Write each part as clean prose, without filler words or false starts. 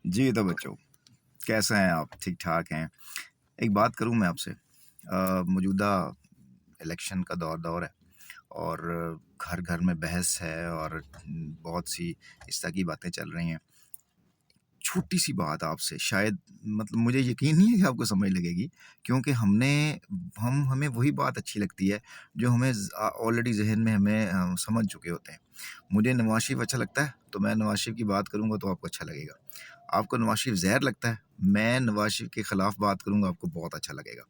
جی तो बच्चों, कैसे हैं आप? ठीक ठाक हैं? एक बात करूं मैं आपसे। मौजूदा इलेक्शन का दौर है और घर घर में बहस है और बहुत सी इस तरह की बातें चल रही हैं। छोटी सी बात आपसे, शायद मतलब मुझे यकीन नहीं है कि आपको समझ लगेगी, क्योंकि हमें वही बात अच्छी लगती है जो हमें ऑलरेडी जहन में हमें समझ चुके होते हैं। मुझे नवाज शरीफ अच्छा लगता है तो मैं नवाज शरीफ की बात करूंगा तो आपको अच्छा लगेगा। आपको नवाज शरीफ जहर लगता है, मैं नवाज शरीफ के खिलाफ बात करूंगा, आपको बहुत अच्छा लगेगा।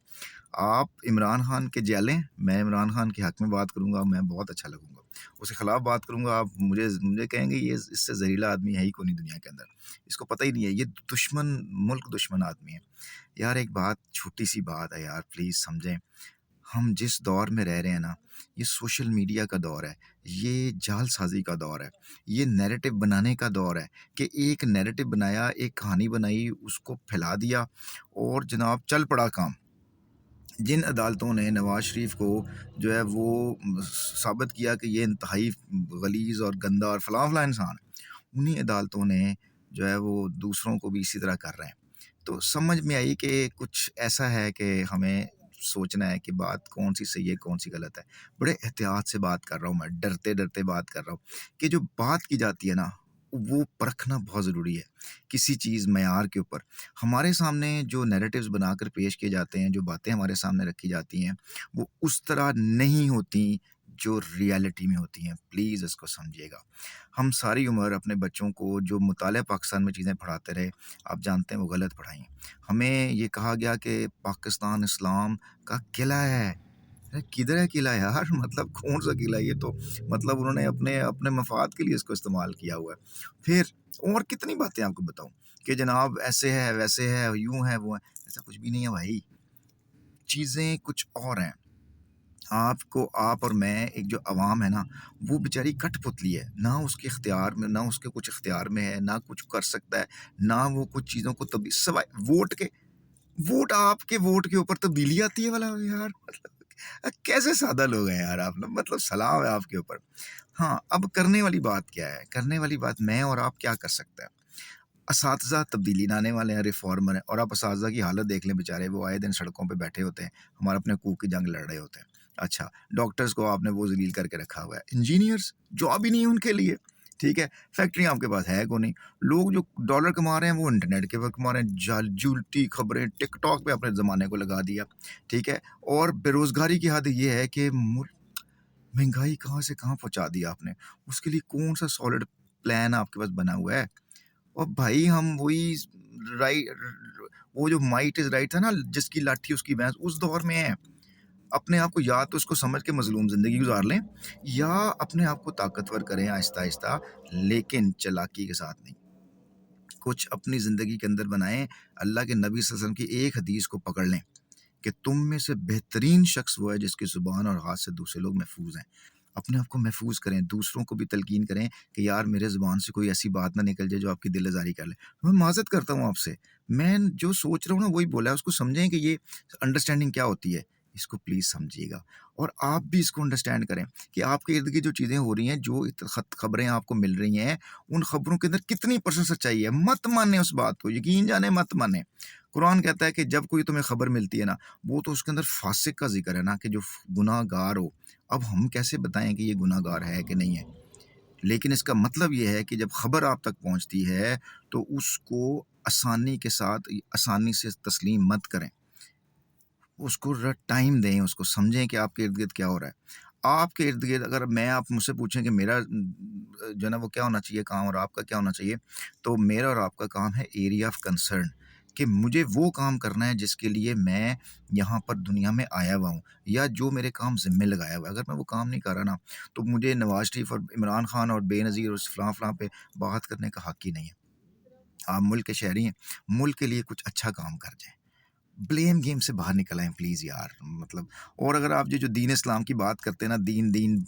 आप इमरान खान के जेलें, मैं इमरान खान के हक में बात करूंगा, मैं बहुत अच्छा लगूंगा। उसके खिलाफ बात करूंगा, आप मुझे मुझे कहेंगे ये इससे जहरीला आदमी है ही कोई नहीं दुनिया के अंदर, इसको पता ही नहीं है, ये दुश्मन, मुल्क दुश्मन आदमी है। यार एक बात, छोटी सी बात है यार, प्लीज़ समझें। हम जिस दौर में रह रहे हैं ना, ये सोशल मीडिया का दौर है, ये जालसाजी का दौर है, ये नैरेटिव बनाने का दौर है कि एक नैरेटिव बनाया, एक कहानी बनाई, उसको फैला दिया और जनाब चल पड़ा काम। जिन अदालतों ने नवाज शरीफ को जो है वो साबित किया कि ये इंतहाई गलीज़ और गंदा और फलां इंसान है, उन्हीं अदालतों ने जो है वो दूसरों को भी इसी तरह कर रहे हैं। तो समझ में आई कि कुछ ऐसा है कि हमें सोचना है कि बात कौन सी सही है, कौन सी गलत है। बड़े एहतियात से बात कर रहा हूँ मैं, डरते-डरते बात कर रहा हूँ कि जो बात की जाती है ना, वो परखना बहुत ज़रूरी है, किसी चीज़ मयार के ऊपर। हमारे सामने जो नैरेटिव्स बनाकर पेश किए जाते हैं, जो बातें हमारे सामने रखी जाती हैं, वो उस तरह नहीं होती जो रियलिटी में होती हैं। प्लीज़ इसको समझिएगा। हम सारी उम्र अपने बच्चों को जो मुताले पाकिस्तान में चीज़ें पढ़ाते रहे, आप जानते हैं वो गलत पढ़ाई हैं। हमें ये कहा गया कि पाकिस्तान इस्लाम का किला है। अरे किधर है किला यार? मतलब कौन-सा किला है ये तो? मतलब उन्होंने अपने अपने मफ़ाद के लिए इसको इस्तेमाल किया हुआ है। फिर और कितनी बातें आपको बताऊँ कि जनाब ऐसे है, वैसे है, यूँ है, वो है। ऐसा कुछ भी नहीं है भाई, चीज़ें कुछ और हैं। आपको, आप और मैं, एक जो अवाम है ना, वो बेचारी कठपुतली है। ना उसके इख्तियार में, ना उसके कुछ इख्तियार में है, ना कुछ कर सकता है, ना वो कुछ चीज़ों को सिवाय वोट आपके वोट के ऊपर तब्दीली आती है भला यार, मतलब कैसे सादा लोग हैं यार आप लोग, मतलब सलाम है आपके ऊपर। हाँ, अब करने वाली बात क्या है? करने वाली बात मैं और आप क्या कर सकते हैं? असातिज़ा तब्दीली लाने वाले हैं, रिफॉर्मर हैं, और आप असातिज़ा की हालत देख लें बेचारे, वो आए दिन सड़कों पे बैठे होते हैं, हमारा अपने हकूक़ की जंग लड़ रहे होते हैं। अच्छा, डॉक्टर्स को आपने वो ज़लील करके रखा हुआ है, इंजीनियर्स जॉब ही नहीं है उनके लिए, ठीक है? फैक्ट्रियाँ आपके पास है को नहीं, लोग जो डॉलर कमा रहे हैं वो इंटरनेट के ऊपर कमा रहे हैं, झूठी खबरें टिकटॉक पे अपने ज़माने को लगा दिया, ठीक है? और बेरोज़गारी की हद ये है कि महंगाई कहाँ से कहाँ पहुँचा दिया आपने, उसके लिए कौन-सा सॉलिड प्लान आपके पास बना हुआ है? और भाई हम वही राइट, वो जो माइट इज़ राइट था ना, जिसकी लाठी उसकी भैंस, उस दौर में है। अपने आप को या तो उसको समझ के मज़लूम ज़िंदगी गुज़ार लें, या अपने आप को ताकतवर करें आहिस्ता-आहिस्ता, लेकिन चालाकी के साथ नहीं। कुछ अपनी ज़िंदगी के अंदर बनाएँ, अल्लाह के नबी सल्लल्लाहु अलैहि वसल्लम की एक हदीस को पकड़ लें कि तुम में से बेहतरीन शख्स वो है जिसकी ज़ुबान और हाथ से दूसरे लोग महफूज हैं। अपने आप को महफूज करें, दूसरों को भी तलकीन करें कि यार मेरे ज़ुबान से कोई ऐसी बात ना निकल जाए जो आपकी दिल आज़ारी कर ले। मैं माज़रत करता हूँ आपसे, मैं जो सोच रहा हूँ ना वही बोला है, उसको समझें कि ये अंडरस्टैंडिंग क्या होती है, इसको प्लीज़ समझिएगा। और आप भी इसको अंडरस्टैंड करें कि आपके इर्द-गिर्द जो चीज़ें हो रही हैं, जो खबरें आपको मिल रही हैं, उन खबरों के अंदर कितनी परसेंट सच्चाई है। मत मानें उस बात को, यकीन जाने मत मानें। कुरान कहता है कि जब कोई तुम्हें खबर मिलती है ना, वो तो उसके अंदर फासिक का ज़िक्र है ना, कि जो गुनाहगार हो। अब हम कैसे बताएँ कि ये गुनाहगार है कि नहीं है? लेकिन इसका मतलब ये है कि जब खबर आप तक पहुँचती है, तो उसको आसानी के साथ, आसानी से तस्लीम मत करें। उसको टाइम दें, उसको समझें कि आपके इर्द-गिर्द क्या हो रहा है। आपके इर्द-गिर्द अगर मैं, आप मुझसे पूछें कि मेरा जो है ना वो क्या होना चाहिए काम और आपका क्या होना चाहिए, तो मेरा और आपका काम है एरिया ऑफ कंसर्न, कि मुझे वो काम करना है जिसके लिए मैं यहाँ पर दुनिया में आया हुआ हूँ, या जो मेरे काम ज़िम्मे लगाया हुआ है। अगर मैं वो काम नहीं कर रहा ना, तो मुझे नवाज़ शरीफ और इमरान खान और बेनज़ीर और फलाँ-फलाँ पे बात करने का हक़ ही नहीं है। आप मुल्क के शहरी हैं, मुल्क के लिए कुछ अच्छा काम कर जाएँ। ब्लेम गेम से बाहर निकल आएँ प्लीज़ यार, मतलब। और अगर आप जो दीन इस्लाम की बात करते हैं ना, दीन दीन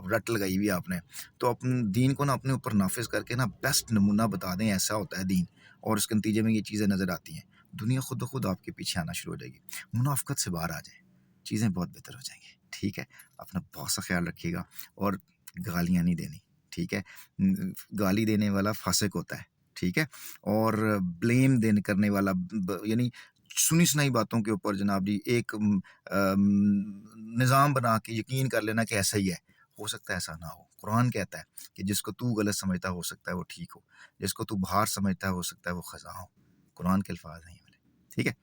रट लगाई हुई है आपने, तो अपन दीन को ना अपने ऊपर नाफिज करके ना बेस्ट नमूना बता दें, ऐसा होता है दीन, और उसके नतीजे में ये चीज़ें नज़र आती हैं, दुनिया खुद ब खुद आपके पीछे आना शुरू हो जाएगी। मुनाफ़िक़त से बाहर आ जाएँ, चीज़ें बहुत बेहतर हो जाएँगी, ठीक है? अपना बहुत सा ख़्याल रखिएगा, और गालियाँ नहीं देनी, ठीक है? गाली देने वाला फ़ासिक होता है, ٹھیک ہے، اور بلیم دینے کرنے والا یعنی سنی سنائی باتوں کے اوپر جناب جی ایک نظام بنا کے یقین کر لینا کہ ایسا ہی ہے، ہو سکتا ہے ایسا نہ ہو۔ قرآن کہتا ہے کہ جس کو تو غلط سمجھتا ہو سکتا ہے وہ ٹھیک ہو، جس کو تو بہار سمجھتا ہے ہو سکتا ہے وہ خزاں ہو۔ قرآن کے الفاظ ہیں یہ والے، ٹھیک ہے۔